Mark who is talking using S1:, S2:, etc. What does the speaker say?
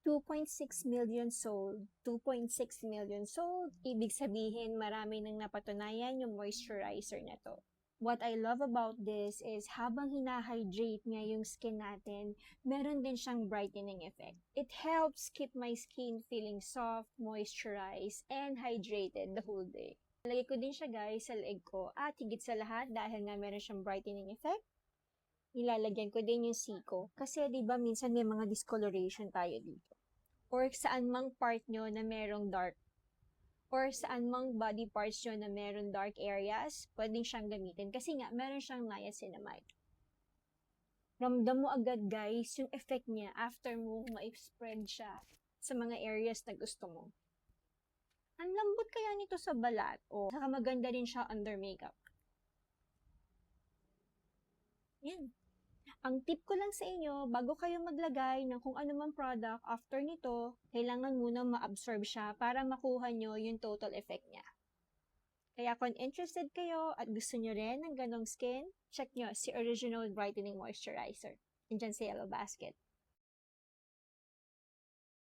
S1: 2.6 million sold. 2.6 million sold, ibig sabihin marami nang napatunayan yung moisturizer na to. What I love about this is habang hinahydrate niya yung skin natin, meron din siyang brightening effect. It helps keep my skin feeling soft, moisturized, and hydrated the whole day. Lagay ko din siya guys sa leeg ko at higit sa lahat dahil nga meron siyang brightening effect, nilalagyan ko din yung siko. Kasi di ba minsan may mga discoloration tayo dito. Or saan mang part nyo na merong dark. Or saan mang body parts nyo na merong dark areas, pwedeng siyang gamitin. Kasi nga, meron siyang niacinamide. Ramdam mo agad guys yung effect niya after mo ma-spread siya sa mga areas na gusto mo. Ang lambot kaya nito sa balat. O, saka maganda rin siya under makeup. Yan. Ang tip ko lang sa inyo, bago kayo maglagay ng kung anumang product after nito, kailangan muna ma-absorb siya para makuha nyo yung total effect niya. Kaya kung interested kayo at gusto nyo rin ng ganong skin, check nyo si Original Brightening Moisturizer. Andyan sa Yellow Basket.